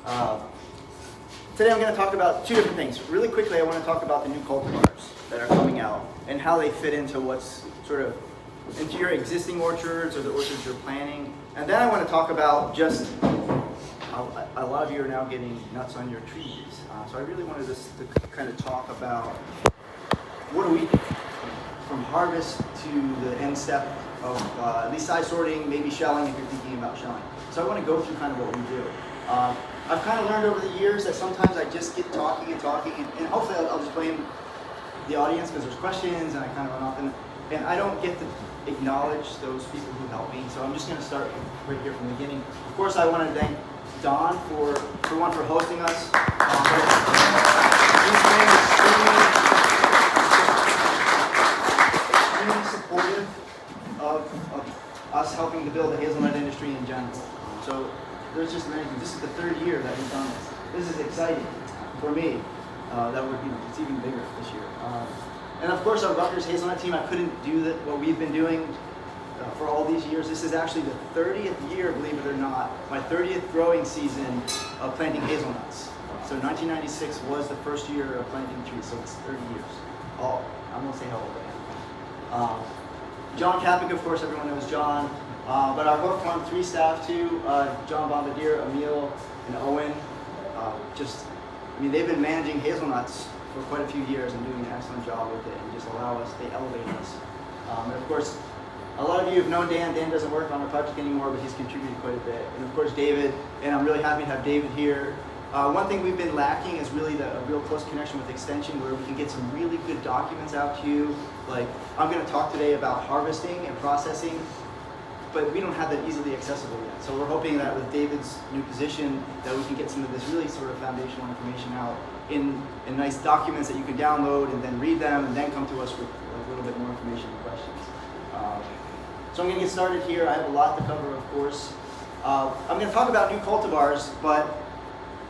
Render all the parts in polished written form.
Today I'm going to talk about two different things. Really quickly, I want to talk about the new cultivars that are coming out and how they fit into what's sort of into your existing orchards or the orchards you're planting. And then I want to talk about just a lot of you are now getting nuts on your trees. So I really wanted us to kind of talk about what do we do from harvest to the end step of at least size sorting, maybe shelling if you're thinking about shelling. So I want to go through kind of what we do. I've kind of learned over the years that sometimes I just get talking, and hopefully I'll just blame the audience because there's questions and I kind of run off, and I don't get to acknowledge those people who help me. So I'm just going to start right here from the beginning. Of course, I want to thank Don for hosting us. He's been extremely supportive of us helping to build the hazelnut industry in general. So there's just many things. This is the third year that we've done this. This is exciting for me. It's even bigger this year. And of course, our Rutgers hazelnut team. I couldn't do what we've been doing for all these years. This is actually the 30th year, believe it or not, my 30th growing season of planting hazelnuts. So 1996 was the first year of planting trees, so it's 30 years. Oh, I won't say how old I am. John Kapik, of course, everyone knows John. But our Hook Farm 3 staff too, John Bombardier, Emil, and Owen. They've been managing hazelnuts for quite a few years and doing an excellent job with it and just they elevate us. And of course, a lot of you have known Dan. Dan doesn't work on our project anymore, but he's contributed quite a bit. And of course, David, and I'm really happy to have David here. One thing we've been lacking is really a real close connection with Extension where we can get some really good documents out to you. Like, I'm going to talk today about harvesting and processing, but we don't have that easily accessible yet. So we're hoping that with David's new position that we can get some of this really sort of foundational information out in nice documents that you can download and then read them and then come to us with a little bit more information and questions. So I'm going to get started here. I have a lot to cover, of course. I'm going to talk about new cultivars, but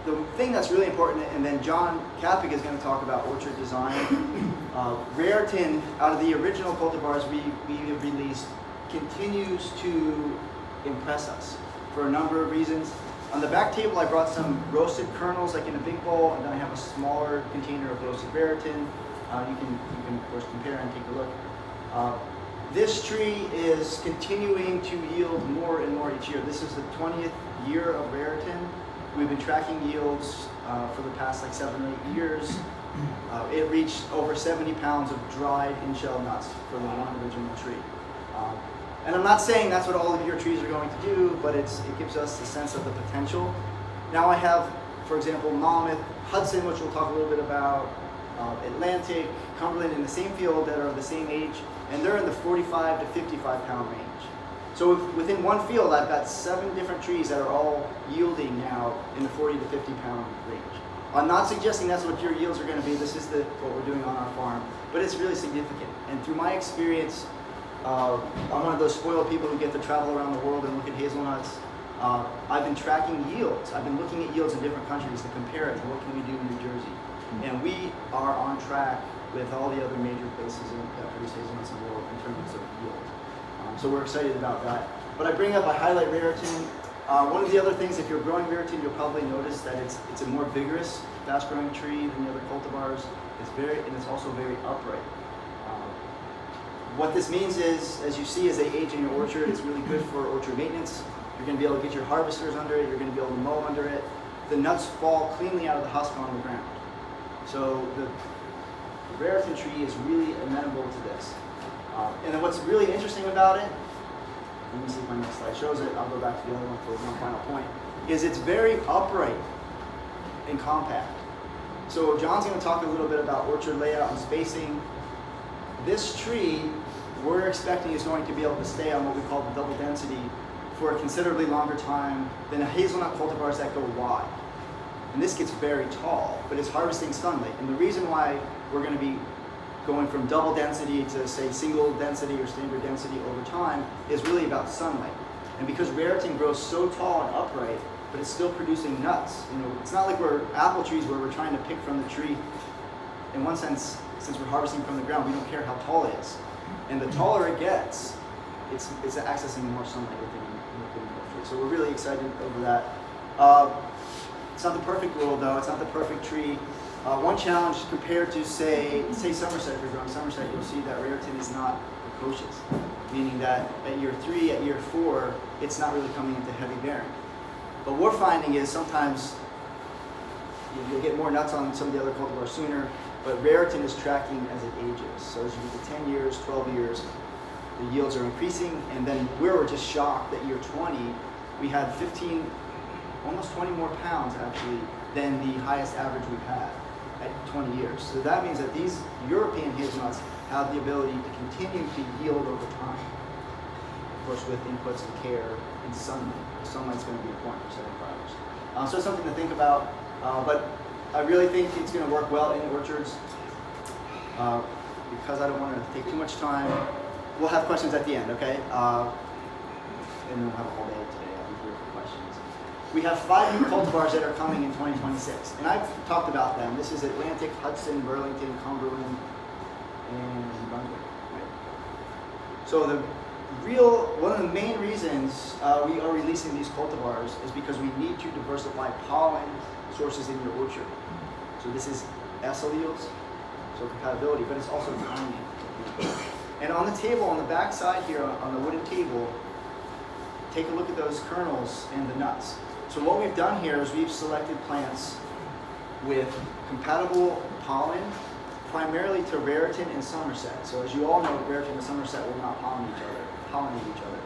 the thing that's really important, and then John Kapik is going to talk about orchard design. Raritan, out of the original cultivars we have released, continues to impress us for a number of reasons. On the back table, I brought some roasted kernels, like in a big bowl, and then I have a smaller container of roasted Raritan. You can of course compare and take a look. This tree is continuing to yield more and more each year. This is the 20th year of Raritan. We've been tracking yields for the past 7 or 8 years. It reached over 70 pounds of dried in-shell nuts for the one original tree. And I'm not saying that's what all of your trees are going to do, but it gives us a sense of the potential. Now I have, for example, Monmouth, Hudson, which we'll talk a little bit about, Atlantic, Cumberland in the same field that are the same age, and they're in the 45 to 55 pound range. So within one field, I've got 7 different trees that are all yielding now in the 40 to 50 pound range. I'm not suggesting that's what your yields are going to be. This is what we're doing on our farm, but it's really significant. And through my experience, I'm one of those spoiled people who get to travel around the world and look at hazelnuts. I've been tracking yields. I've been looking at yields in different countries to compare it to what can we do in New Jersey. And we are on track with all the other major places that produce hazelnuts in the world in terms of yield. So we're excited about that. But I highlight Raritan. One of the other things, if you're growing Raritan, you'll probably notice that it's a more vigorous, fast-growing tree than the other cultivars. And it's also very upright. What this means is, as you see, as they age in your orchard, it's really good for orchard maintenance. You're going to be able to get your harvesters under it. You're going to be able to mow under it. The nuts fall cleanly out of the husk on the ground. So the Raritan tree is really amenable to this. And then what's really interesting about it, let me see if my next slide shows it. I'll go back to the other one for one final point, is it's very upright and compact. So John's going to talk a little bit about orchard layout and spacing. This tree, we're expecting is going to be able to stay on what we call the double density for a considerably longer time than hazelnut cultivars that go wide. And this gets very tall, but it's harvesting sunlight. And the reason why we're going to be going from double density to, say, single density or standard density over time is really about sunlight. And because Raritan grows so tall and upright, but it's still producing nuts. It's not like we're apple trees where we're trying to pick from the tree. In one sense, since we're harvesting from the ground, we don't care how tall it is. And the taller it gets, it's accessing more sunlight within the tree. So we're really excited over that. It's not the perfect world though, it's not the perfect tree. One challenge compared to say Somerset, if you're growing Somerset, you'll see that Raritan is not precocious, meaning that at year 3, at year 4, it's not really coming into heavy bearing. But what we're finding is sometimes you'll get more nuts on some of the other cultivars sooner, but Raritan is tracking as it ages. So as you get to 10 years, 12 years, the yields are increasing, and then we were just shocked that year 20, we had 15, almost 20 more pounds actually than the highest average we've had at 20 years. So that means that these European hazelnuts have the ability to continue to yield over time. Of course, with inputs and care and sunlight. Sunlight's going to be important for setting fibers. So it's something to think about, but I really think it's going to work well in orchards. Because I don't want to take too much time, we'll have questions at the end, okay? And then we'll have a whole day today. I'll be here for questions. We have 5 new cultivars that are coming in 2026, and I've talked about them. This is Atlantic, Hudson, Burlington, Cumberland, and Brunswick. Right? So one of the main reasons we are releasing these cultivars is because we need to diversify pollen sources in your orchard. So this is S alleles, so compatibility, but it's also timing. And on the table, on the back side here, on the wooden table, take a look at those kernels and the nuts. So what we've done here is we've selected plants with compatible pollen, primarily to Raritan and Somerset. So as you all know, Raritan and Somerset will not pollinate each other.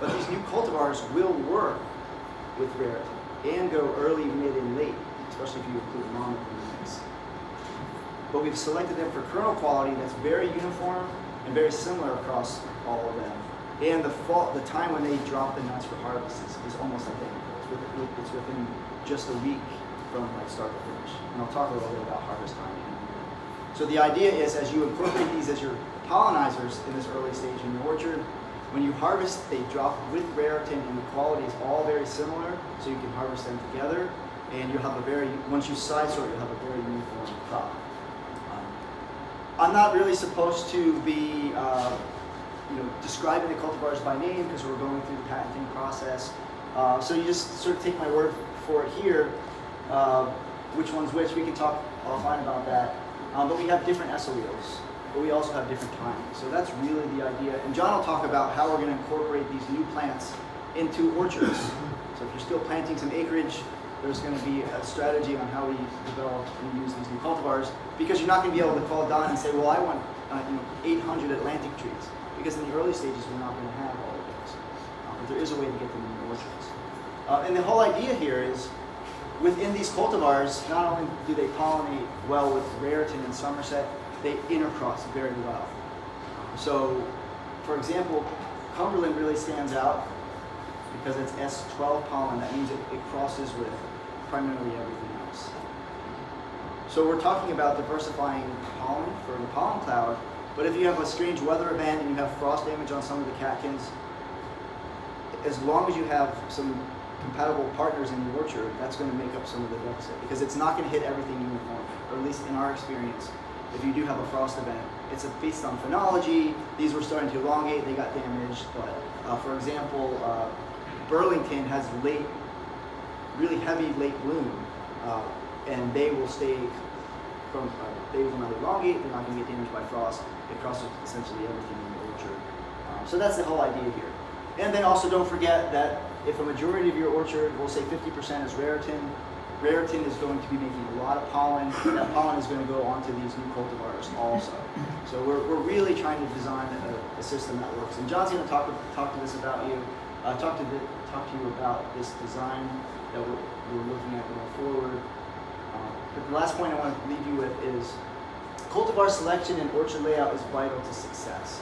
But these new cultivars will work with Raritan and go early, mid, and late, especially if you include Molnar in the mix. But we've selected them for kernel quality that's very uniform and very similar across all of them. And the time when they drop the nuts for harvest is almost identical. It's within just a week from like start to finish. And I'll talk a little bit about harvest timing. So the idea is as you incorporate these as your pollinizers in this early stage in your orchard, when you harvest, they drop with Raritan and the quality is all very similar, so you can harvest them together. And you'll have once you side sort, you'll have a very uniform crop. I'm not really supposed to be describing the cultivars by name because we're going through the patenting process. So you just sort of take my word for it here, which one's which. We can talk offline about that. But we have different S alleles, but we also have different timings. So that's really the idea. And John will talk about how we're going to incorporate these new plants into orchards. So if you're still planting some acreage, there's going to be a strategy on how we develop and use these new cultivars, because you're not going to be able to call Don and say, well, I want 800 Atlantic trees, because in the early stages we're not going to have all of those. But there is a way to get them in the orchards. And the whole idea here is, within these cultivars, not only do they pollinate well with Raritan and Somerset, they intercross very well. So, for example, Cumberland really stands out because it's S12 pollen. That means it crosses with primarily everything else. So we're talking about diversifying pollen for the pollen cloud, but if you have a strange weather event and you have frost damage on some of the catkins, as long as you have some compatible partners in your orchard, that's going to make up some of the deficit, because it's not going to hit everything uniform, or at least in our experience. If you do have a frost event, it's based on phenology. These were starting to elongate, they got damaged, but for example, Burlington has really heavy late bloom, and they will stay from, they will not elongate, they're not going to get damaged by frost. It crosses essentially everything in the orchard. So that's the whole idea here. And then also don't forget that if a majority of your orchard, we'll say 50% is Raritan, Raritan is going to be making a lot of pollen. That pollen is going to go onto these new cultivars also. So we're really trying to design a system that works. And John's going to talk to this about you, talk to you about this design that we're looking at going forward. But the last point I want to leave you with is cultivar selection and orchard layout is vital to success.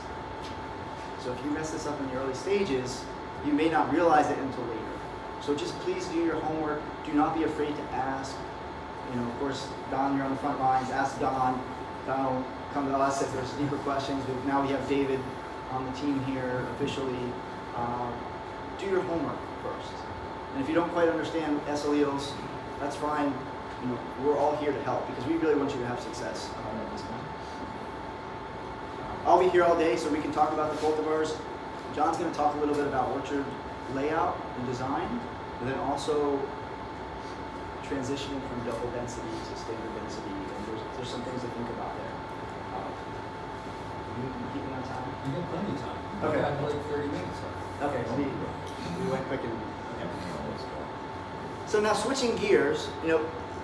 So if you mess this up in the early stages, you may not realize it until later. So just please do your homework. Do not be afraid to ask. Of course, Don, you're on the front lines. Ask Don. Don will come to us if there's deeper questions. Now we have David on the team here officially. Do your homework first. And if you don't quite understand S alleles, that's fine. We're all here to help because we really want you to have success at this point. I'll be here all day so we can talk about the cultivars. John's going to talk a little bit about orchard layout and design, and then also transitioning from double density to standard density, and there's some things to think about there. You keeping on time? You got plenty of time. Okay. I have like 30 minutes left. Okay, so we went quick and okay. So now switching gears,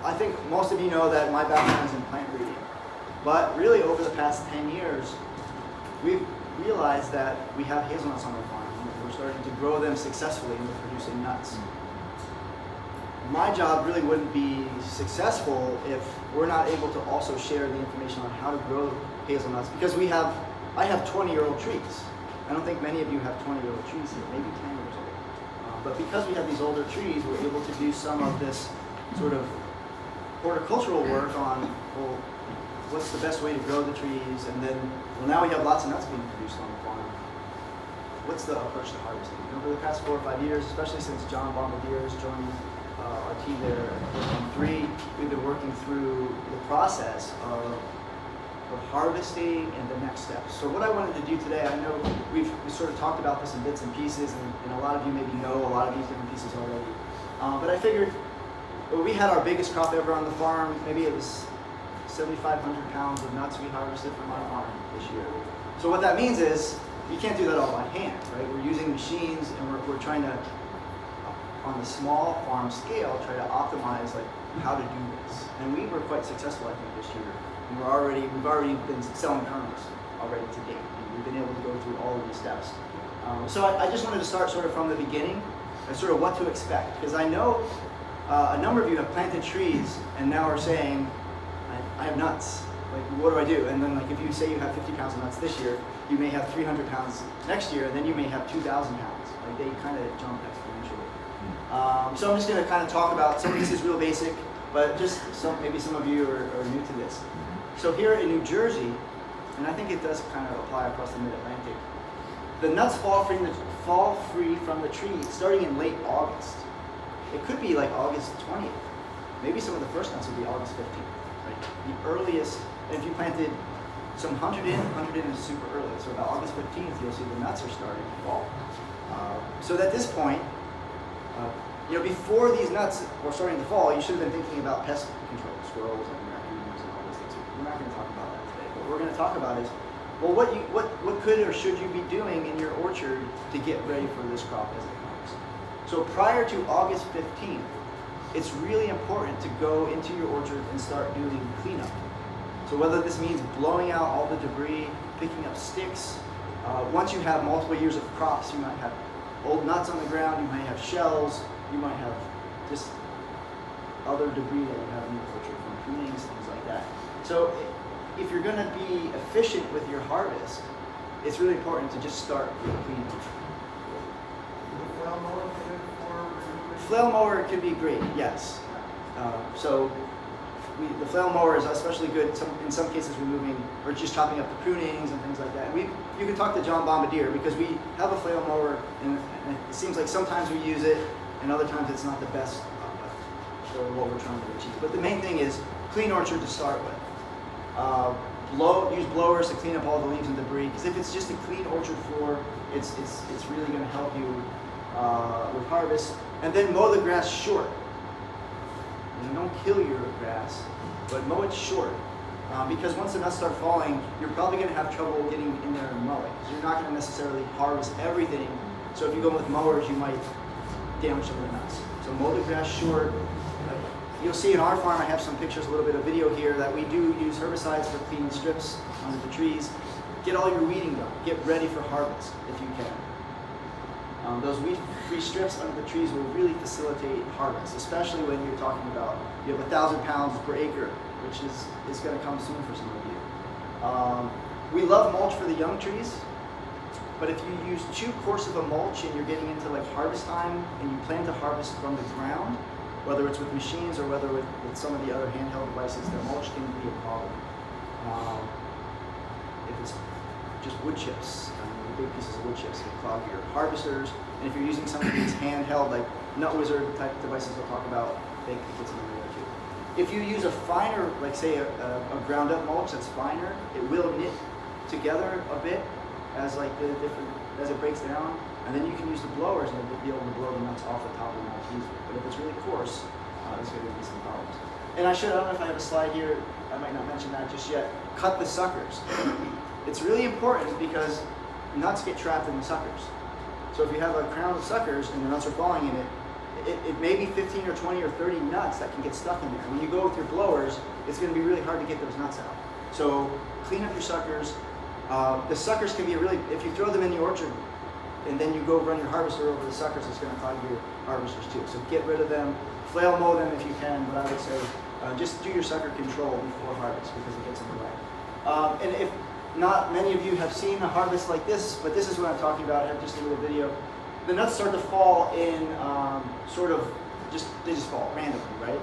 I think most of you know that my background is in plant breeding, but really over the past 10 years, we've realized that we have hazelnuts on our farm. We're starting to grow them successfully into producing nuts. My job really wouldn't be successful if we're not able to also share the information on how to grow hazelnuts, because I have 20-year-old trees. I don't think many of you have 20-year-old trees here, maybe 10 years old. But because we have these older trees, we're able to do some of this sort of horticultural work on, well, what's the best way to grow the trees, and then, well, now we have lots of nuts being produced on the farm. What's the approach to harvesting? Over the past 4 or 5 years, especially since John Bombardier has joined our team there at 3, we've been working through the process of harvesting and the next steps. So what I wanted to do today, I know we sort of talked about this in bits and pieces, and a lot of you maybe know a lot of these different pieces already. But I figured, well, we had our biggest crop ever on the farm. Maybe it was 7,500 pounds of nuts we harvested from our farm this year. So what that means is, you can't do that all by hand, right? We're using machines, and we're trying to, on the small farm scale, try to optimize like how to do this. And we were quite successful, I think, this year. And we've already been selling kernels already to date. And we've been able to go through all of these steps. So I just wanted to start sort of from the beginning and sort of what to expect, because I know a number of you have planted trees and now are saying, I have nuts. Like, what do I do? And then, like, if you say you have 50 pounds of nuts this year, you may have 300 pounds next year, and then you may have 2,000 pounds. Like, they kind of jump exponentially. So I'm just going to kind of talk about, some of this is real basic, but just maybe some of you are new to this. So here in New Jersey, and I think it does kind of apply across the mid-Atlantic, the nuts fall free from the tree starting in late August. It could be like August 20th. Maybe some of the first nuts would be August 15th. Right? The earliest, if you planted some 100 in is super early. So about August 15th, you'll see the nuts are starting to fall. So at this point, before these nuts were starting to fall, you should have been thinking about pest control, squirrels and raccoons and all those things. We're not going to talk about that today. What we're going to talk about is, well, what could or should you be doing in your orchard to get ready for this crop as it comes? So prior to August 15th, it's really important to go into your orchard and start doing cleanup. So whether this means blowing out all the debris, picking up sticks, once you have multiple years of crops, you might have old nuts on the ground, you might have shells, you might have just other debris that you have in your orchard from prunings, things like that. So if you're going to be efficient with your harvest, it's really important to just start with cleanup. Flail mower can be great, yes. The flail mower is especially good in some cases removing or just chopping up the prunings and things like that. And you can talk to John Bombardier, because we have a flail mower, and it seems like sometimes we use it and other times it's not the best for what we're trying to achieve. But the main thing is clean orchard to start with. Use blowers to clean up all the leaves and debris, because if it's just a clean orchard floor, it's really going to help you with harvest. And then mow the grass short. And don't kill your grass, but mow it short. Because once the nuts start falling, you're probably going to have trouble getting in there and mow it, because you're not going to necessarily harvest everything. So if you go with mowers, you might damage some of the nuts. So mow the grass short. You'll see in our farm, I have some pictures, a little bit of video here, that we do use herbicides for cleaning strips under the trees. Get all your weeding done. Get ready for harvest if you can. Those weed-free strips under the trees will really facilitate harvest, especially when you're talking about, you have 1,000 pounds per acre, which is going to come soon for some of you. We love mulch for the young trees, but if you use too coarse of a mulch and you're getting into like harvest time and you plan to harvest from the ground, whether it's with machines or whether with some of the other handheld devices, the mulch can be a problem. If it's just wood chips, big pieces of wood chips can clog your harvesters. And if you're using some of these handheld, like Nut Wizard type devices we'll talk about, it gets in there too. If you use a finer, like say a ground up mulch that's finer, it will knit together a bit as as it breaks down. And then you can use the blowers and be able to blow the nuts off the top of the mulch easily. But if it's really coarse, there's going to be some problems. And I don't know if I have a slide here, I might not mention that just yet. Cut the suckers. It's really important because nuts get trapped in the suckers. So if you have a crown of suckers and the nuts are falling in it, it may be 15 or 20 or 30 nuts that can get stuck in there. When you go with your blowers, it's going to be really hard to get those nuts out. So clean up your suckers. The suckers can be if you throw them in the orchard and then you go run your harvester over the suckers, it's going to clog your harvesters too. So get rid of them, flail mow them if you can, but I would say just do your sucker control before harvest because it gets in the way. And if not many of you have seen a harvest like this, but this is what I'm talking about. I have just a little video. The nuts start to fall in they just fall randomly, right?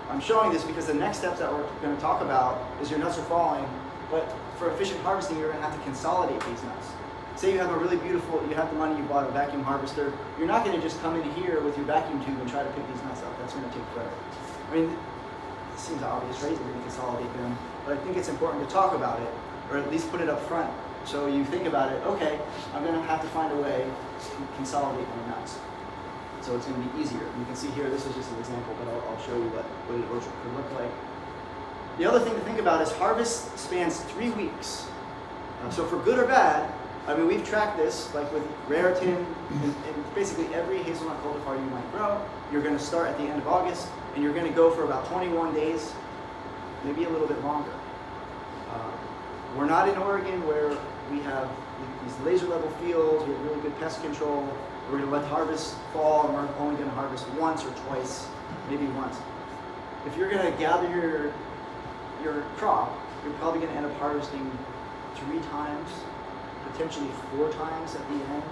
I'm showing this because the next steps that we're going to talk about is your nuts are falling, but for efficient harvesting, you're going to have to consolidate these nuts. Say you have you have the money, you bought a vacuum harvester, you're not going to just come in here with your vacuum tube and try to pick these nuts up. That's going to take forever. I mean, it seems obvious, right? You're going to consolidate them, but I think it's important to talk about it, or at least put it up front. So you think about it, okay, I'm going to have to find a way to consolidate my nuts. So it's going to be easier. You can see here, this is just an example, but I'll show you what an orchard could look like. The other thing to think about is harvest spans 3 weeks. So for good or bad, I mean, we've tracked this, like with Raritan and basically every hazelnut cultivar you might grow. You're going to start at the end of August, and you're going to go for about 21 days, maybe a little bit longer. We're not in Oregon where we have these laser level fields, we have really good pest control. We're going to let harvest fall, and we're only going to harvest once or twice, maybe once. If you're going to gather your crop, you're probably going to end up harvesting 3 times, potentially 4 times at the end.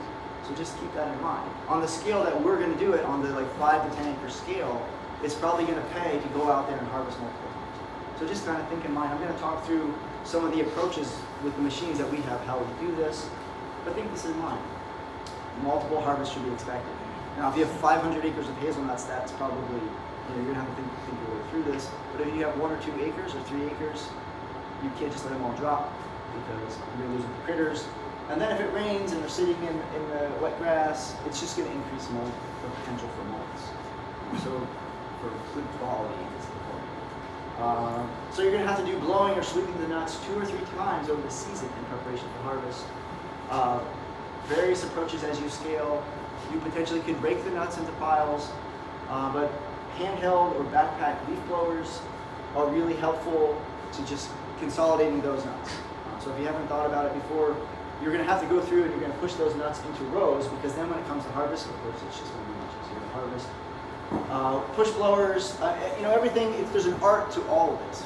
So just keep that in mind. On the scale that we're going to do it, on the 5 to 10 acre scale, it's probably going to pay to go out there and harvest multiple times. So just kind of think in mind. I'm going to talk through some of the approaches with the machines that we have, how we do this, but think this in mind. Multiple harvests should be expected. Now, if you have 500 acres of hazelnuts, that's probably, you're going to have to think your way through this. But if you have 1 or 2 acres or 3 acres, you can't just let them all drop because you're losing the critters. And then if it rains and they're sitting in the wet grass, it's just going to increase mold, the potential for molds. So for good quality, it's important. So you're going to have to do blowing or sweeping the nuts 2 or 3 times over the season in preparation for harvest. Various approaches as you scale. You potentially could rake the nuts into piles, but handheld or backpack leaf blowers are really helpful to just consolidating those nuts. So if you haven't thought about it before, you're going to have to go through and you're going to push those nuts into rows, because then when it comes to harvest, of course, it's just going to be much easier to harvest. Push blowers, everything, there's an art to all of this.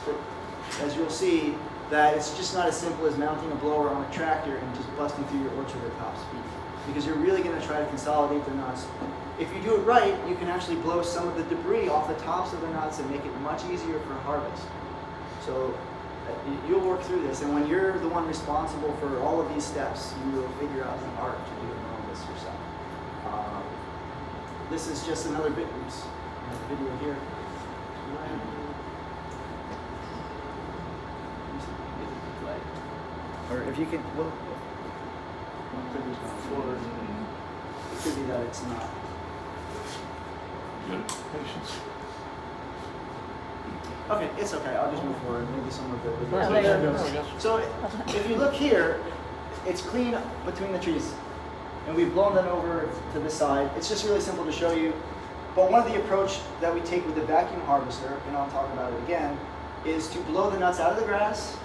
As you'll see, that it's just not as simple as mounting a blower on a tractor and just busting through your orchard at top speed, because you're really going to try to consolidate the nuts. If you do it right, you can actually blow some of the debris off the tops of the nuts and make it much easier for harvest. So you'll work through this, and when you're the one responsible for all of these steps, you will figure out the art to do all this yourself. This is just another bit. Oops, I have a video here. Or if you can, well, one clicker's gone forward. It could be that it's not. Good patience. Okay, it's okay. I'll just move forward. Maybe some of the There videos. we go. So if you look here, it's clean between the trees, and we've blown them over to this side. It's just really simple to show you. But one of the approach that we take with the vacuum harvester, and I'll talk about it again, is to blow the nuts out of the grass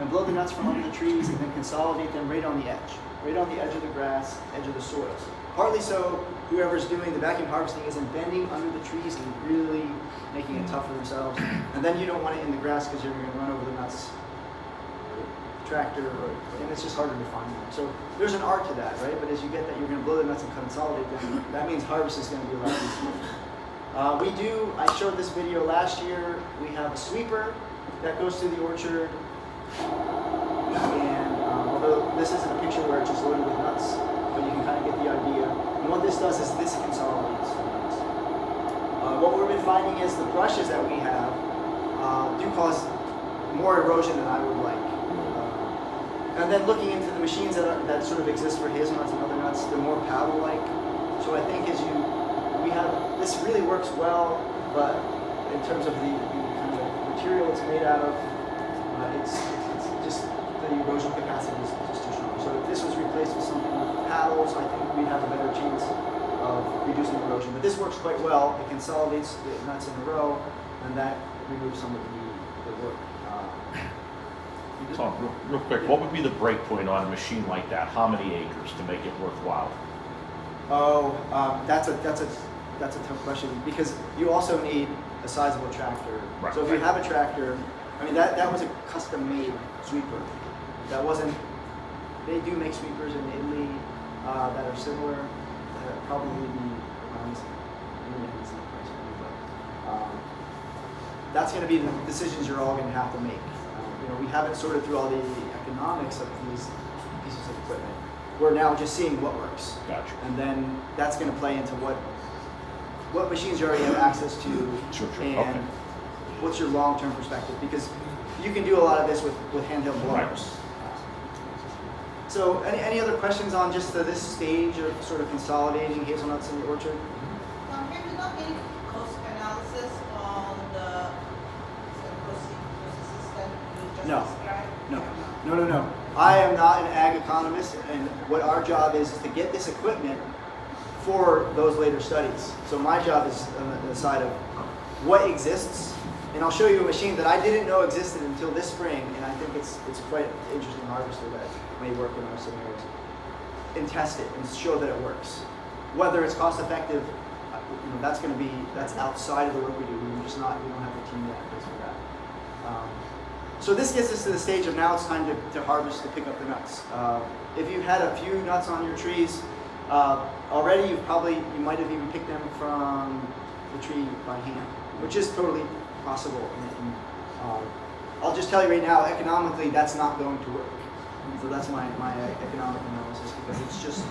and blow the nuts from under the trees and then consolidate them right on the edge of the grass, edge of the soils. Partly so whoever's doing the vacuum harvesting isn't bending under the trees and really making it tough for themselves. And then you don't want it in the grass because you're going to run over the nuts with the tractor, and it's just harder to find them. So there's an art to that, right? But as you get that, you're going to blow the nuts and consolidate them. That means harvest is going to be a lot easier. I showed this video last year, we have a sweeper that goes through the orchard. And although this isn't a picture where it's just loaded with nuts, but you can kind of get the idea. And what this does is this consolidates the nuts. What we've been finding is the brushes that we have do cause more erosion than I would like. And then looking into the machines that sort of exist for hazelnuts and other nuts, they're more paddle-like. So I think we this really works well, but in terms of the kind of material it's made out of, it's just the erosion capacity is just too strong. So if this was replaced with something with paddles, I think we'd have a better chance of reducing erosion. But this works quite well. It consolidates the nuts in a row, and that removes some of the work. Tom, real quick, what would be the break point on a machine like that? How many acres to make it worthwhile? Oh, that's a tough question, because you also need a sizable tractor. Right, so if you have a tractor, I mean that was a custom-made sweeper. That wasn't. They do make sweepers in Italy that are similar. That probably be around. That's going to be the decisions you're all going to have to make. We haven't sorted through all the economics of these pieces of equipment. We're now just seeing what works. Gotcha. And then that's going to play into what machines you already have access to, Sure. and Okay. what's your long-term perspective, because you can do a lot of this with handheld blowers. So any other questions on just this stage of sort of consolidating hazelnuts in the orchard? Have you done any cost analysis on the processes that you just No. described? No. I am not an ag economist, and what our job is to get this equipment for those later studies. So my job is on the side of what exists, and I'll show you a machine that I didn't know existed until this spring, and I think it's quite an interesting harvester that may work in our scenarios. And test it and show that it works. Whether it's cost effective, that's outside of the work we do. We don't have the team that does for that. So this gets us to the stage of now it's time to harvest, to pick up the nuts. If you've had a few nuts on your trees already, you might have even picked them from the tree by hand, which is totally possible. I'll just tell you right now, economically, that's not going to work. So that's my economic analysis, because it's just,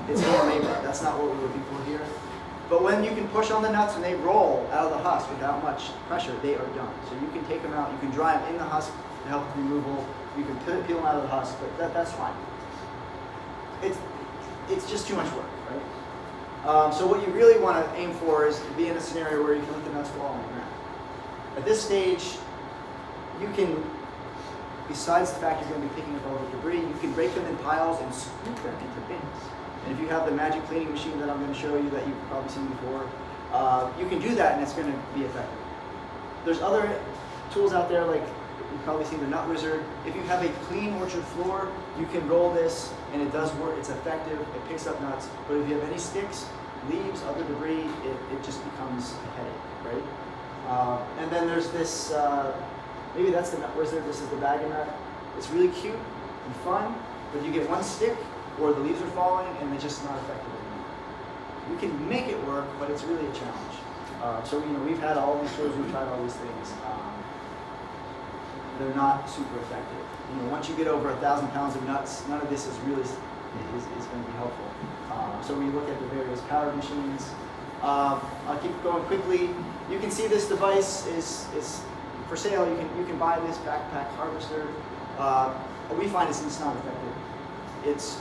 it's more labor. That's not what we're looking for here. But when you can push on the nuts and they roll out of the husk without much pressure, they are done. So you can take them out, you can dry them in the husk to help with removal, you can peel them out of the husk, but that's fine. It's just too much work, right? So what you really want to aim for is to be in a scenario where you can let the nuts fall on the ground. At this stage, you can, besides the fact you're going to be picking up all the debris, you can break them in piles and scoop them into bins. And if you have the magic cleaning machine that I'm going to show you that you've probably seen before, you can do that and it's going to be effective. There's other tools out there, like you've probably seen the Nut Wizard. If you have a clean orchard floor, you can roll this and it does work, it's effective, it picks up nuts. But if you have any sticks, leaves, other debris, it just becomes a headache, right? And then there's this, maybe that's the Nut Wizard, this is the bag of nut. It's really cute and fun, but you get one stick, or the leaves are falling and they're just not effective anymore. You can make it work, but it's really a challenge. So we've had all these shows, we've tried all these things. They're not super effective. Once you get over 1,000 pounds of nuts, none of this is really is going to be helpful. So we look at the various powered machines. I'll keep going quickly. You can see this device is for sale. You can buy this backpack harvester. We find it's not effective. It's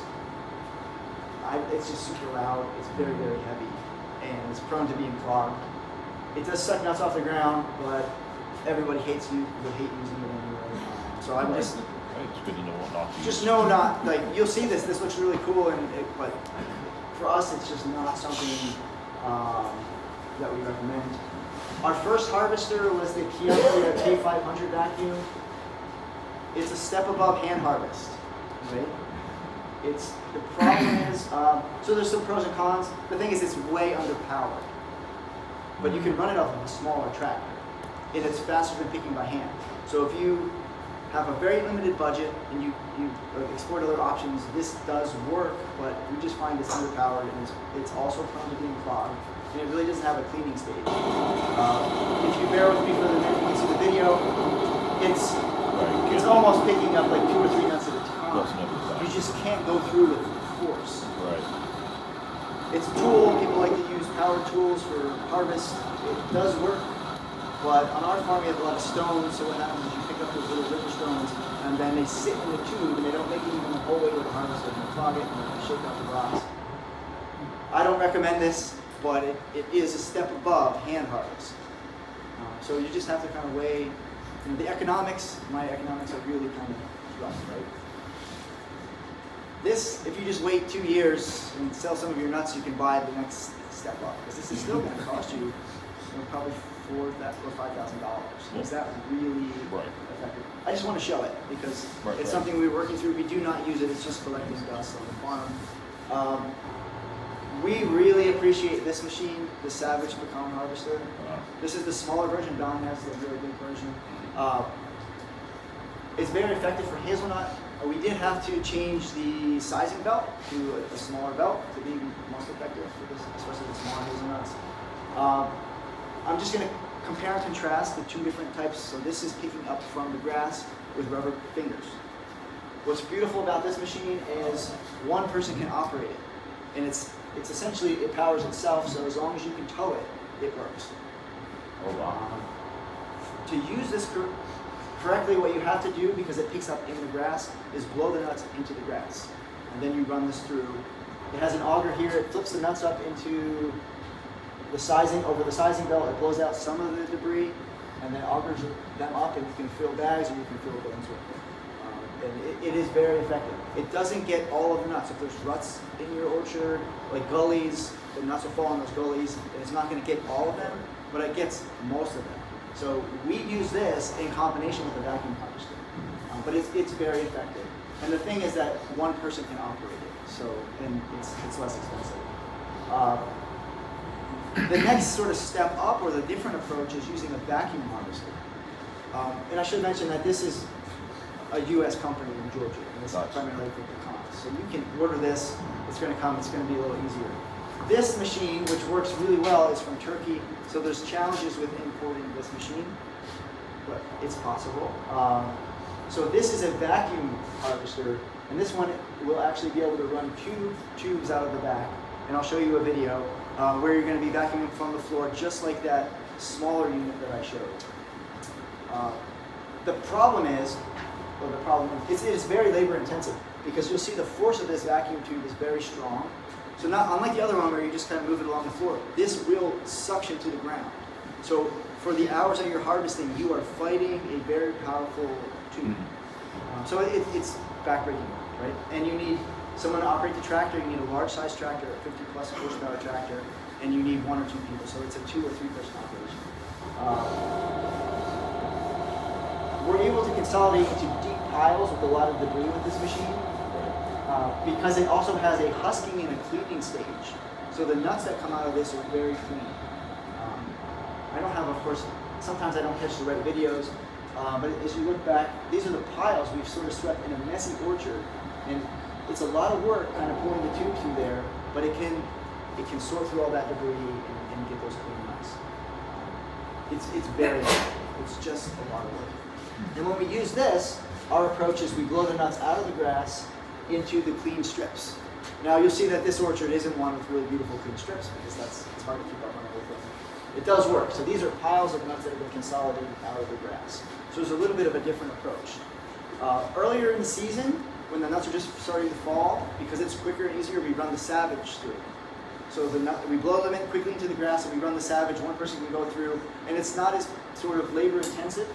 just super loud, it's very, very heavy, and it's prone to being clogged. It does suck nuts off the ground, but everybody hates you, would hate using it anyway. So I'm just... It's good to know what not to Just use. know not, you'll see this looks really cool, but for us it's just not something that we recommend. Our first harvester was the Kia K500 vacuum. It's a step above hand harvest, right? The problem is, so there's some pros and cons. The thing is, it's way underpowered. But you can run it off of a smaller tractor, and it's faster than picking by hand. So if you have a very limited budget and you explore other options, this does work, but we just find it's underpowered, and it's also prone to being clogged, and it really doesn't have a cleaning stage. If you bear with me for the minute, you can see the video. It's almost picking up like 2 or 3 nuts at a time. You just can't go through with force. Right. It's a tool. People like to use power tools for harvest. It does work, but on our farm we have a lot of stones, so what happens is you pick up those little river stones, and then they sit in the tube, and they don't make it even the whole way to the harvester, and they clog it, and they shake out the rocks. I don't recommend this. but it is a step above hand harvest. So you just have to kind of weigh, the economics, my economics are really kind of rough, right? This, if you just wait 2 years and sell some of your nuts, you can buy the next step up, because this is still going to cost you, probably $4,000 or $5,000. Is that really effective? I just want to show it because it's something we're working through. We do not use it; it's just collecting dust on the farm. We really appreciate this machine, the Savage Pecan Harvester. This is the smaller version. Don has the very big version. It's very effective for hazelnut. We did have to change the sizing belt to a smaller belt to be most effective for this, especially the smaller hazelnuts. I'm just going to compare and contrast the two different types. So this is picking up from the grass with rubber fingers. What's beautiful about this machine is one person can operate it, and it's essentially, it powers itself. So as long as you can tow it, it works. Oh wow! To use this correctly, what you have to do, because it picks up in the grass, is blow the nuts into the grass. And then you run this through. It has an auger here. It flips the nuts up into the sizing, over the sizing belt. It blows out some of the debris, and then augers them up, and you can fill bags or you can fill bins with them. And it is very effective. It doesn't get all of the nuts. If there's ruts in your orchard, like gullies, the nuts will fall in those gullies, and it's not going to get all of them, but it gets most of them. So we use this in combination with the vacuum harvester, but it's very effective. And the thing is that one person can operate it, so and it's less expensive. The next sort of step up, or the different approach, is using a vacuum harvester. And I should mention that this is a U.S. company in Georgia, and this is primarily for pecans. So you can order this. It's going to come. It's going to be a little easier. This machine, which works really well, is from Turkey. So there's challenges with importing this machine, but it's possible. So this is a vacuum harvester, and this one will actually be able to run two tubes out of the back. And I'll show you a video where you're going to be vacuuming from the floor, just like that smaller unit that I showed. The problem is, it is very labor intensive, because you'll see the force of this vacuum tube is very strong. So not unlike the other one where you just kind of move it along the floor, this will suction to the ground. So for the hours that you're harvesting, you are fighting a very powerful tube. So it's backbreaking, right? And you need someone to operate the tractor. You need a large size tractor, a 50 plus horsepower tractor, and you need 1 or 2 people. So it's a 2 or 3 person operation. We're able to consolidate into deep piles with a lot of debris with this machine. Because it also has a husking and a cleaning stage. So the nuts that come out of this are very clean. I don't have, of course, sometimes I don't catch the right videos, but as you look back, these are the piles we've sort of swept in a messy orchard. And it's a lot of work kind of pulling the tube through there, but it can sort through all that debris and get those clean nuts. It's just a lot of work. And when we use this, our approach is we blow the nuts out of the grass into the clean strips. Now you'll see that this orchard isn't one with really beautiful clean strips, because it's hard to keep up on everything. It does work. So these are piles of nuts that have been consolidated out of the grass. So there's a little bit of a different approach. Earlier in the season, when the nuts are just starting to fall, because it's quicker and easier, we run the Savage through. So we blow them in quickly into the grass, and we run the Savage. One person can go through, and it's not as sort of labor intensive.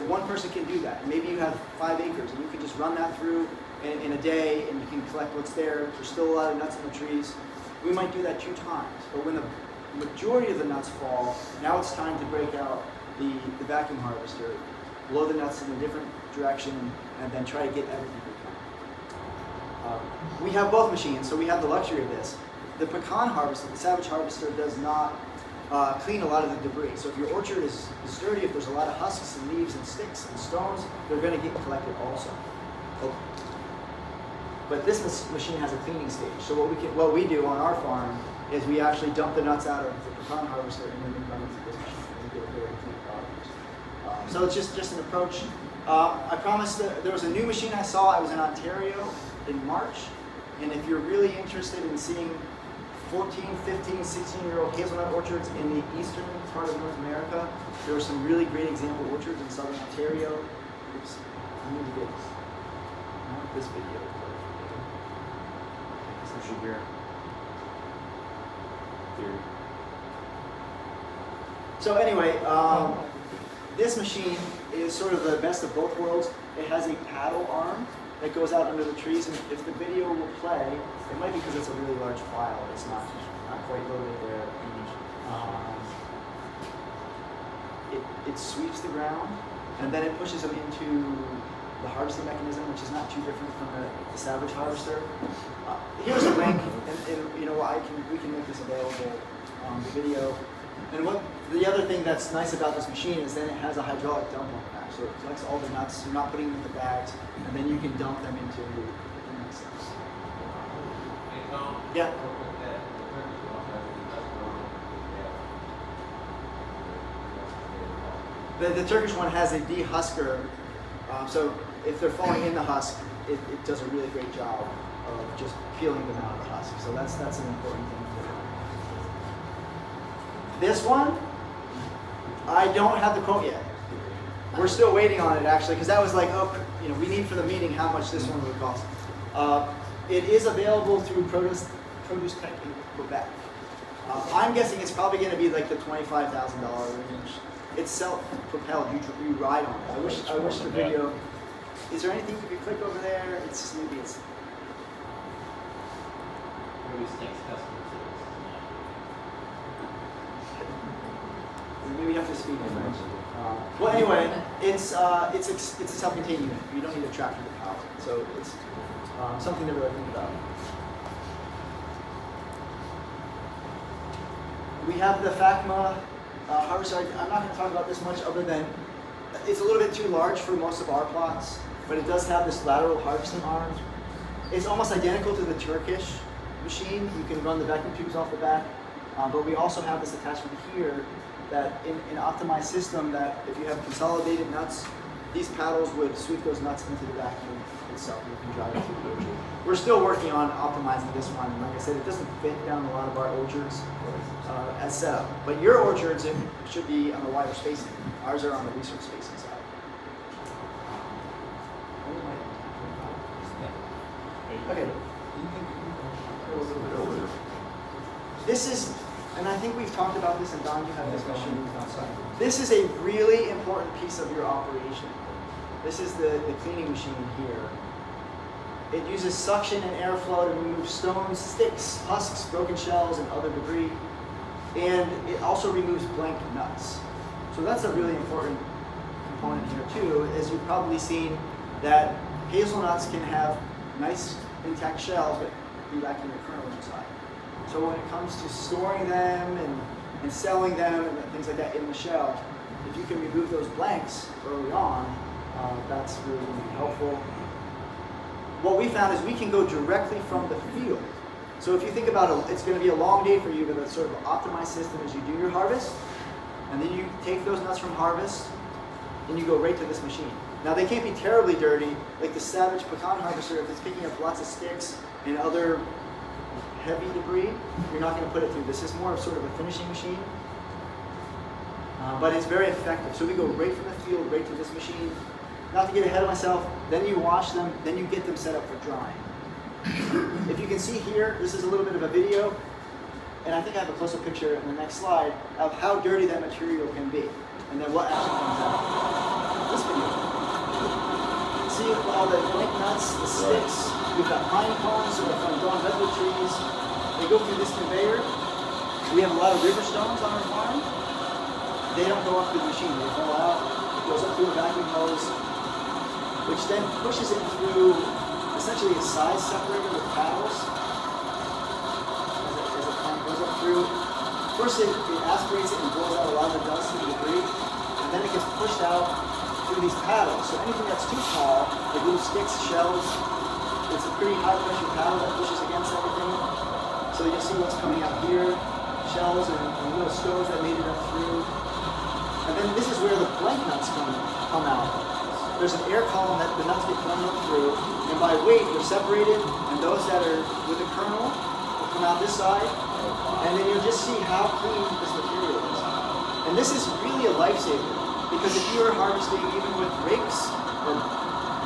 One person can do that. Maybe you have 5 acres, and you can just run that through in a day, and you can collect what's there. There's still a lot of nuts in the trees. We might do that 2 times. But when the majority of the nuts fall, now it's time to break out the vacuum harvester, blow the nuts in a different direction, and then try to get everything we can. We have both machines, so we have the luxury of this. The pecan harvester, the Savage harvester, does not clean a lot of the debris. So if your orchard is dirty, if there's a lot of husks and leaves and sticks and stones, they're going to get collected also. But this machine has a cleaning stage. So what we do on our farm is we actually dump the nuts out of the pecan harvester and then we run it through this machine and we get a very clean product. So it's just an approach. I promised that there was a new machine I saw. I was in Ontario in March, and if you're really interested in seeing 14, 15, 16-year-old hazelnut orchards in the eastern part of North America, there are some really great example orchards in southern Ontario. Oops, I need to get this video. Here. theory. So anyway, this machine is sort of the best of both worlds. It has a paddle arm that goes out under the trees, and if the video will play, it might be because it's a really large file. It's not quite loaded there. It sweeps the ground, and then it pushes them into the harvesting mechanism, which is not too different from the Savage harvester. Here's a link, and you know we can make this available on the video. And the other thing that's nice about this machine is then it has a hydraulic dump on the back, so it collects all the nuts. You're not putting them in the bags, and then you can dump them into the next steps. Yeah. The Turkish one has a dehusker, so if they're falling in the husk, it does a really great job of just peeling them out of the husk. So that's an important thing for them. This one, I don't have the quote yet. We're still waiting on it actually, because that was like, oh, you know, we need for the meeting how much this one would cost. It is available through Produce Tech in Quebec. I'm guessing it's probably going to be like the $25,000 range. It's self-propelled. You ride on it. I wish the video. Is there anything you could click over there? It's just maybe it's. Maybe you have to speak in French. Well, anyway, it's a self-contained unit. You don't need a tractor to power it, so it's something to really think about. We have the FACMA harvester. I'm not going to talk about this much other than it's a little bit too large for most of our plots, but it does have this lateral harvesting arm. It's almost identical to the Turkish machine. You can run the vacuum tubes off the back, but we also have this attachment here that in an optimized system that if you have consolidated nuts, these paddles would sweep those nuts into the vacuum itself. You can drive it through the orchard. We're still working on optimizing this one. Like I said, it doesn't fit down a lot of our orchards as set up. But your orchards, it should be on the wider spacing. Ours are on the research spacing side. Okay. This is, and I think we've talked about this, and Don, you have this machine. This is a really important piece of your operation. This is the cleaning machine here. It uses suction and airflow to remove stones, sticks, husks, broken shells, and other debris. And it also removes blank nuts. So that's a really important component here too, as you've probably seen that hazelnuts can have nice intact shells, but be lacking the kernel inside. So when it comes to storing them and selling them and things like that in the shell, if you can remove those blanks early on, that's really going to be helpful. What we found is we can go directly from the field. So if you think about it, it's going to be a long day for you, but it's sort of an optimized system as you do your harvest, and then you take those nuts from harvest, and you go right to this machine. Now they can't be terribly dirty, like the Savage pecan harvester. If it's picking up lots of sticks and other heavy debris, you're not going to put it through. This is more of sort of a finishing machine, but it's very effective. So we go right from the field, right to this machine. Not to get ahead of myself, then you wash them, then you get them set up for drying. If you can see here, this is a little bit of a video, and I think I have a close-up picture in the next slide of how dirty that material can be, and then what actually comes out. This video. See all the blank nuts, the sticks, we've got pine cones, so from dawn redwood trees. They go through this conveyor. We have a lot of river stones on our farm. They don't go up through the machine, they fall out. It goes up through a vacuum hose, which then pushes it through essentially a size separator with paddles as it goes up through. First it aspirates it and blows out a lot of the dust and debris, and then it gets pushed out through these paddles. So anything that's too small, like little sticks, shells, it's a pretty high pressure paddle that pushes against everything. So you'll see what's coming out here, shells and little stones that made it up through. And then this is where the blank nuts come out. There's an air column that the nuts get thrown up through, and by weight they're separated, and those that are with the kernel will come out this side, and then you'll just see how clean this material is. And this is really a lifesaver, because if you are harvesting even with rakes, or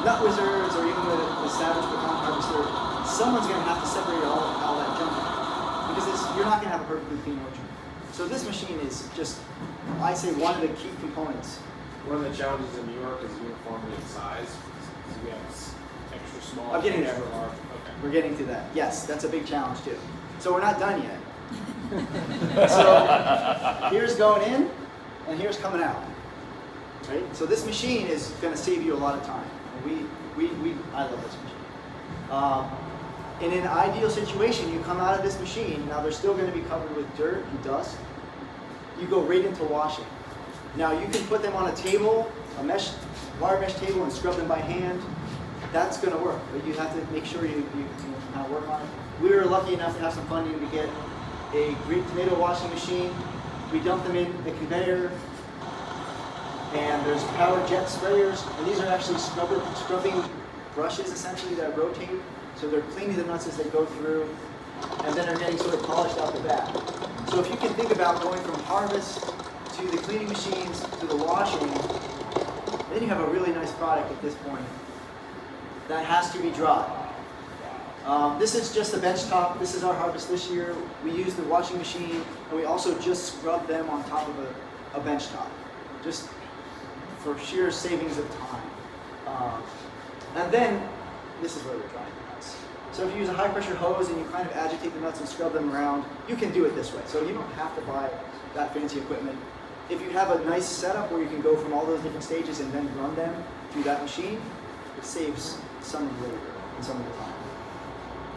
nut wizards, or even with the Savage pecan harvester, someone's going to have to separate all that junk out. because you're not going to have a perfectly clean orchard. So this machine is just, I say, one of the key components. One of the challenges in New York is uniformity in size. So we have extra small. I'm getting there. extra large. Okay. We're getting to that. Yes, that's a big challenge too. So we're not done yet. So here's going in, and here's coming out. Right? So this machine is going to save you a lot of time. And I love this machine. In an ideal situation, you come out of this machine, now they're still going to be covered with dirt and dust. You go right into washing. Now you can put them on a table, wire mesh table, and scrub them by hand. That's going to work, but you have to make sure you kind of work on it. We were lucky enough to have some funding to get a Greek tomato washing machine. We dump them in the conveyor, and there's power jet sprayers, and these are actually scrubbing brushes essentially that rotate. So they're cleaning the nuts as they go through, and then they're getting sort of polished out the back. So if you can think about going from harvest to the cleaning machines to the washing, then you have a really nice product at this point that has to be dry. This is just the bench top. This is our harvest this year. We use the washing machine, and we also just scrub them on top of a bench top, just for sheer savings of time. And then, this is where we're drying the nuts. So if you use a high pressure hose and you kind of agitate the nuts and scrub them around, you can do it this way. So you don't have to buy that fancy equipment. If you have a nice setup where you can go from all those different stages and then run them through that machine, it saves some of the labor and some of the time.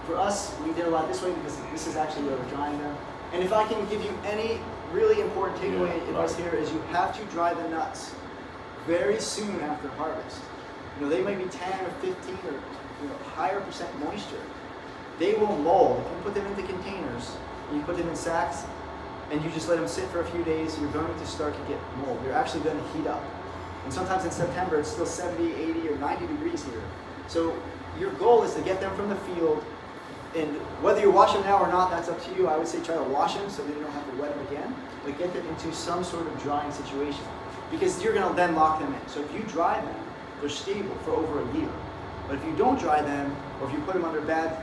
For us, we did a lot this way because this is actually where we're drying them. And if I can give you any really important takeaway advice here is you have to dry the nuts very soon after harvest. They might be 10 or 15 or higher percent moisture. They will mold. If you put them into containers, and you put them in sacks, and you just let them sit for a few days, you're going to start to get mold. You're actually going to heat up. And sometimes in September, it's still 70, 80, or 90 degrees here. So your goal is to get them from the field, and whether you wash them now or not, that's up to you. I would say try to wash them so that you don't have to wet them again, but get them into some sort of drying situation. Because you're going to then lock them in. So if you dry them, they're stable for over a year. But if you don't dry them, or if you put them under bad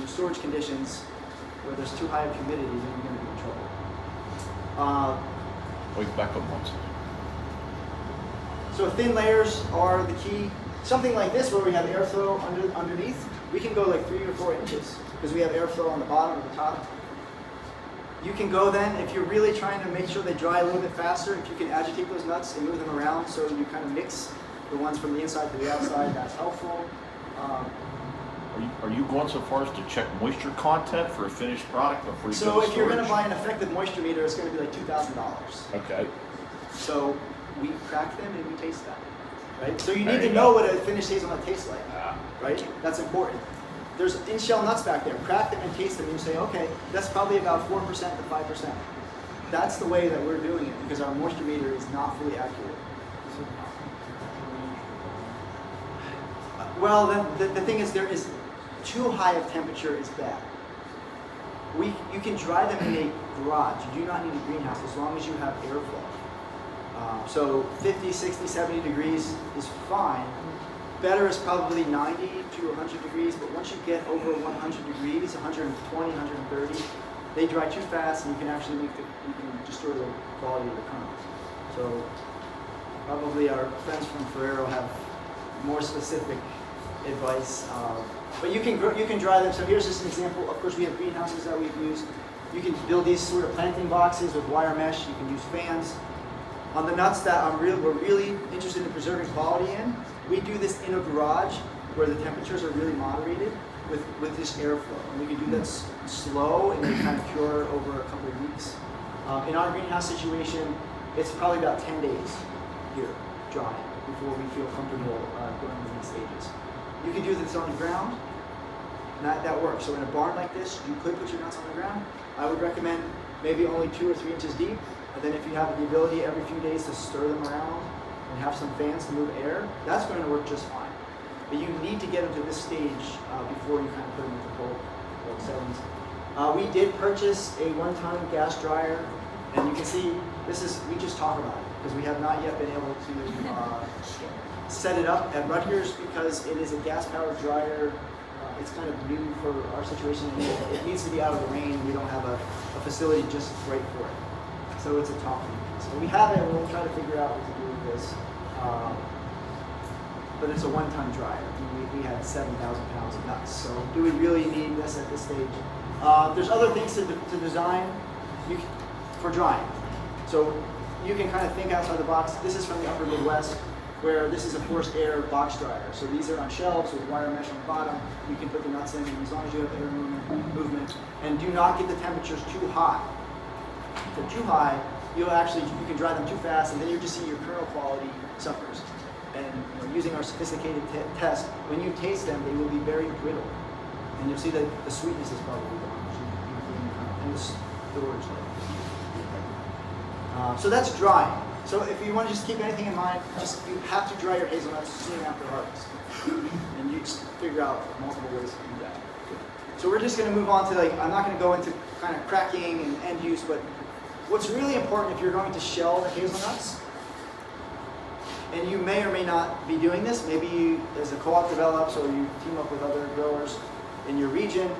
storage conditions where there's too high of humidity, then you're going to be in trouble. Wait, back up once. So thin layers are the key. Something like this where we have airflow underneath, we can go like 3 or 4 inches because we have airflow on the bottom or the top. You can go then, if you're really trying to make sure they dry a little bit faster, if you can agitate those nuts and move them around so you kind of mix the ones from the inside to the outside, that's helpful. Are you going so far as to check moisture content for a finished product before you go to storage? So if you're going to buy an effective moisture meter, it's going to be like $2,000. Okay. So we crack them and we taste them, right? So you need to know what a finished hazelnut tastes like, right? That's important. There's in-shell nuts back there. Crack them and taste them, and you say, okay, that's probably about 4% to 5%. That's the way that we're doing it because our moisture meter is not fully accurate. Well, the thing is, there is too high of temperature is bad. You can dry them in a garage. You do not need a greenhouse as long as you have airflow. So 50, 60, 70 degrees is fine. Better is probably 90 to 100 degrees, but once you get over 100 degrees, 120, 130, they dry too fast, and you can actually you can destroy the quality of the kernel. So probably our friends from Ferrero have more specific advice, but you can dry them. So here's just an example. Of course, we have greenhouses that we've used. You can build these sort of planting boxes with wire mesh. You can use fans. On the nuts that we're really interested in preserving quality in, we do this in a garage where the temperatures are really moderated with this airflow. And we can do that slow and they kind of cure over a couple of weeks. In our greenhouse situation, it's probably about 10 days here drying before we feel comfortable going to these stages. You can do this on the ground, and that works. So in a barn like this, you could put your nuts on the ground. I would recommend maybe only 2 or 3 inches deep, and then if you have the ability every few days to stir them around and have some fans to move air, that's going to work just fine. But you need to get them to this stage before you kind of put them into bulk settings. We did purchase a 1-ton gas dryer, and you can see we just talk about it because we have not yet been able to set it up at Rutgers because it is a gas-powered dryer. it's kind of new for our situation. It needs to be out of the rain, and we don't have a facility just right for it. So it's a top thing. So we have it, and we'll try to figure out what to do with this. But it's a one-ton dryer. I mean, we had 7,000 pounds of nuts. So do we really need this at this stage? There's other things to design for drying. So you can kind of think outside the box. This is from the upper Midwest, where this is a forced air box dryer. So these are on shelves with wire mesh on the bottom. You can put the nuts in, and as long as you have air movement, and do not get the temperatures too high. If they're too high, you can dry them too fast, and then you just see your kernel quality suffers. And using our sophisticated test, when you taste them, they will be very brittle, and you'll see that the sweetness is probably gone, and the storage life. So that's drying. So if you want to just keep anything in mind, you have to dry your hazelnuts soon after harvest, and you just figure out multiple ways to do that. So we're just going to move on to I'm not going to go into kind of cracking and end use, but what's really important if you're going to shell the hazelnuts, and you may or may not be doing this, maybe as a co-op develops or you team up with other growers in your region,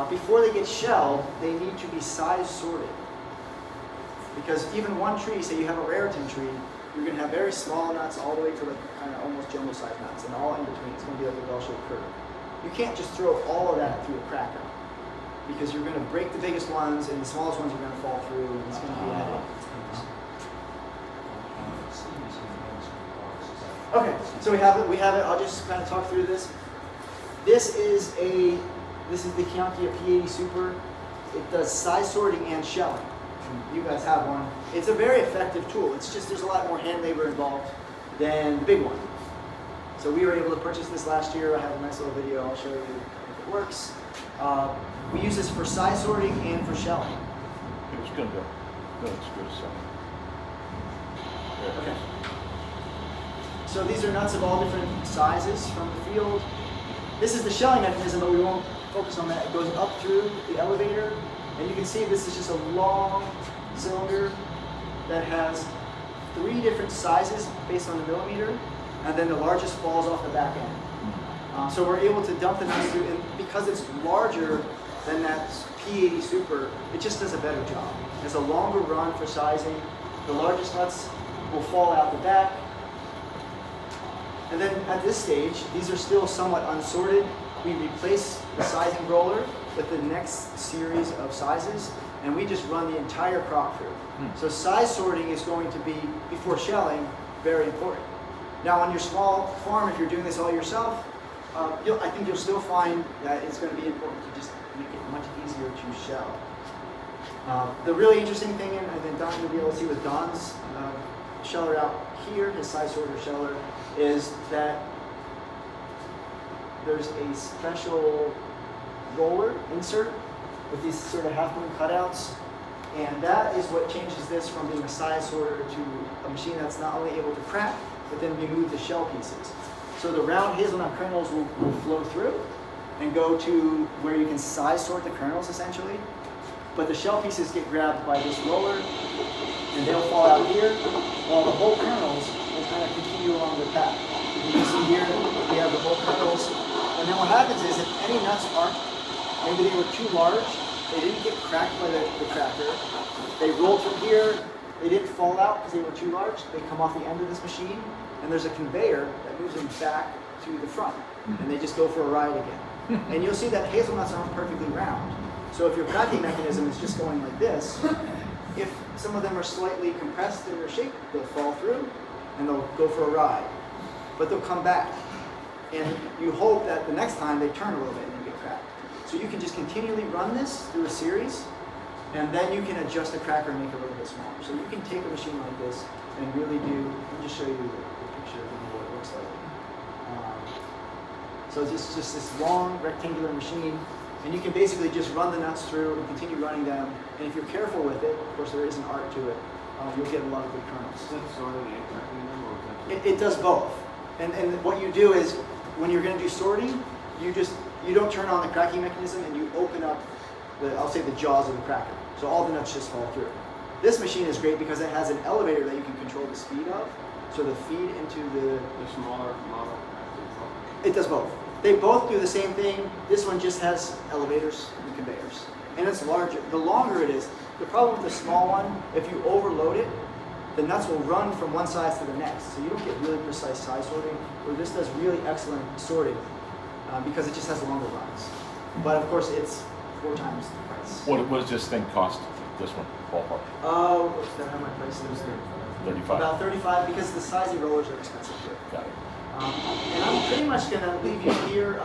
before they get shelled, they need to be size sorted. Because even one tree, say you have a raritan tree, you're going to have very small nuts all the way to kind of almost jumbo-sized nuts, and all in between. It's going to be like a bell-shaped curve. You can't just throw all of that through a cracker, because you're going to break the biggest ones, and the smallest ones are going to fall through, and it's going to be a headache. Okay, so we have it. I'll just kind of talk through this. This is the Kiankia P80 Super. It does size sorting and shelling. You guys have one. It's a very effective tool. It's just there's a lot more hand labor involved than the big one. So we were able to purchase this last year. I have a nice little video. I'll show you if it works. We use this for size sorting and for shelling. It's good to go. No, it's good to sell. Okay. So these are nuts of all different sizes from the field. This is the shelling mechanism, but we won't focus on that. It goes up through the elevator, and you can see this is just a long cylinder that has 3 different sizes based on the millimeter, and then the largest falls off the back end. So we're able to dump the nuts through, and because it's larger than that P80 Super, it just does a better job. It's a longer run for sizing. The largest nuts will fall out the back. And then at this stage, these are still somewhat unsorted. We replace the sizing roller with the next series of sizes, and we just run the entire crop through. So size sorting is going to be, before shelling, very important. Now on your small farm, if you're doing this all yourself, I think you'll still find that it's going to be important to just make it much easier to shell. The really interesting thing, and then Don, you'll be able to see with Don's sheller out here, his size sorter sheller, is that there's a special roller insert with these sort of half-moon cutouts, and that is what changes this from being a size sorter to a machine that's not only able to crack, but then remove the shell pieces. So the round hazelnut kernels will flow through and go to where you can size sort the kernels essentially, but the shell pieces get grabbed by this roller and they'll fall out here, while the whole kernels will kind of continue along the path. You can see here we have the whole kernels, and then what happens is if any nuts aren't, maybe they were too large, they didn't get cracked by the cracker, they rolled through here, they didn't fall out because they were too large, they come off the end of this machine, and there's a conveyor that moves them back to the front, and they just go for a ride again. And you'll see that hazelnuts aren't perfectly round. So if your cracking mechanism is just going like this, if some of them are slightly compressed in their shape, they'll fall through and they'll go for a ride. But they'll come back. And you hope that the next time they turn a little bit and they get cracked. So you can just continually run this through a series, and then you can adjust the cracker and make it a little bit smaller. So you can take a machine like this and really do, let me just show you the picture of what it looks like. So it's just this long rectangular machine, and you can basically just run the nuts through and continue running them. And if you're careful with it, of course there is an art to it, you'll get a lot of good kernels. Is that sorting and cracking them, or is that It does both. And what you do is, when you're going to do sorting, you don't turn on the cracking mechanism and you open up I'll say the jaws of the cracker. So all the nuts just fall through. This machine is great because it has an elevator that you can control the speed of. So the feed into the smaller model? It does both. They both do the same thing. This one just has elevators and conveyors. And it's larger. The longer it is, the problem with the small one, if you overload it, the nuts will run from one size to the next. So you don't get really precise size sorting, where this does really excellent sorting because it just has longer runs. But of course, it's 4 times the price. What does this thing cost? This one, ballpark? What's that? How much price is it? 35. About 35 because the sizing rollers are expensive too. Got it. And I'm pretty much going to leave you here.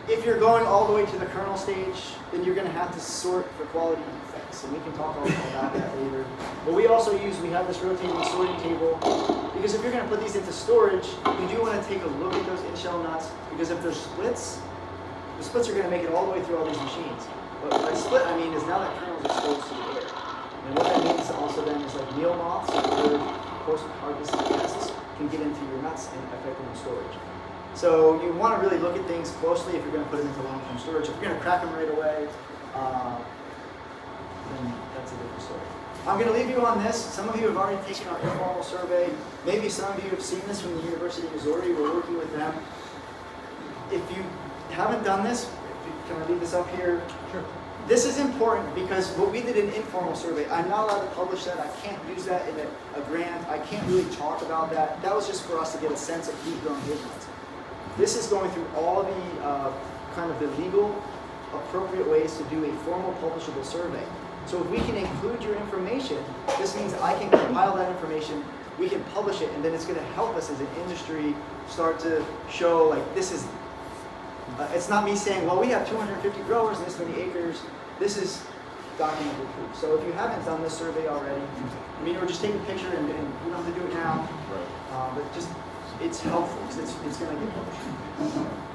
If you're going all the way to the kernel stage, then you're going to have to sort for quality defects. And we can talk all about that later. But we also we have this rotating sorting table. Because if you're going to put these into storage, you do want to take a look at those in-shell nuts. Because if there's splits, the splits are going to make it all the way through all these machines. But by split, I mean is now that kernel is exposed to the air. And what that means also then is like meal moths or other post-harvest pests can get into your nuts and affect them in storage. So you want to really look at things closely if you're going to put them into long-term storage. If you're going to crack them right away, then that's a different story. I'm going to leave you on this. Some of you have already taken our informal survey. Maybe some of you have seen this from the University of Missouri. We're working with them. If you haven't done this, can I leave this up here? Sure. This is important because what we did an informal survey. I'm not allowed to publish that. I can't use that in a grant. I can't really talk about that. That was just for us to get a sense of who's growing hazelnuts. This is going through all the kind of the legal, appropriate ways to do a formal publishable survey. So if we can include your information, this means I can compile that information, we can publish it, and then it's going to help us as an industry start to show like this is. It's not me saying, well, we have 250 growers and this many acres. This is documented proof. So if you haven't done this survey already, I mean, or just take a picture and you don't have to do it now. Right. But just, it's helpful because it's going to get published.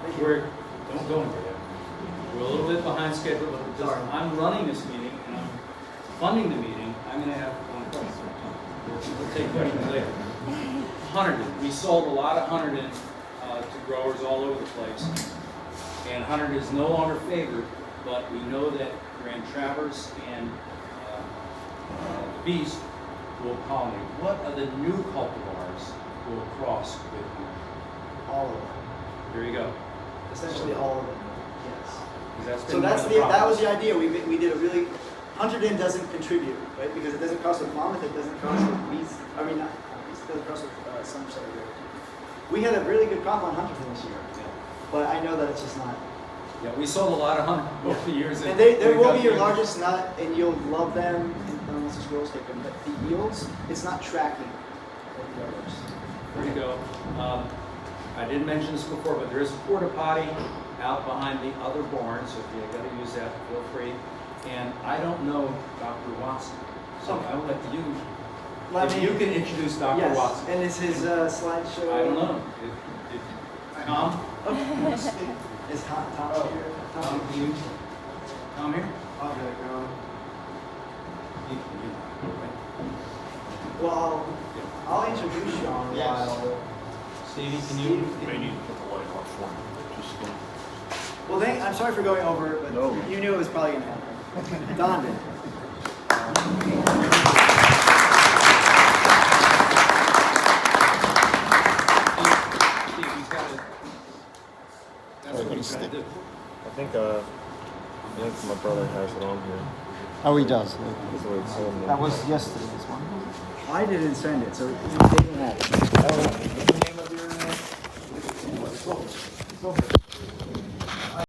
Thank you. Don't go into that. We're a little bit behind schedule, but because Sorry. I'm running this meeting and I'm funding the meeting, I'm going to have one question. We'll take questions later. Hunterdon. We sold a lot of Hunterdon to growers all over the place. And Hunterdon is no longer favored, but we know that Grand Traverse and the Beast will pollinate. What are the new cultivars will cross with Hunterdon? All of them. Here you go. Essentially all of them. Yes. 'Cause that's So been one of the that was problems. the idea. We did a really, Hunterdon doesn't contribute, right? Because it doesn't cross with Monmouth, it doesn't cross with Beast. I mean, not Beast, it doesn't cross with Somerset or Rare. We had a really good crop on Hunterdon this year. But I know that it's just not. Yeah, we sold a lot of Hunterdon over the years. And they will be your largest nut, and you'll love them unless the squirrels take them. But the yields, it's not tracking with the others. There you go. I didn't mention this before, but there is a porta potty out behind the other barn, so if you got to use that, feel free. And I don't know Dr. Watson, so I will let you. If you can introduce Dr. Yes, Watson. and is his slideshow? I don't know. Tom? Is Tom here? Tom, can you come here? I'll get it going. You- Well, I'll introduce you on a Yes. while. Stevie, can you? You may need to put the light on for me. Just Well, I'm sorry for going over it, but No. you knew it was probably going to happen. Don did. Steve, he's got it. That's what he's got to do. I think my brother has it on here. Oh, he does. That's the way it's on there. That was yesterday's one. I didn't send it, so you take that.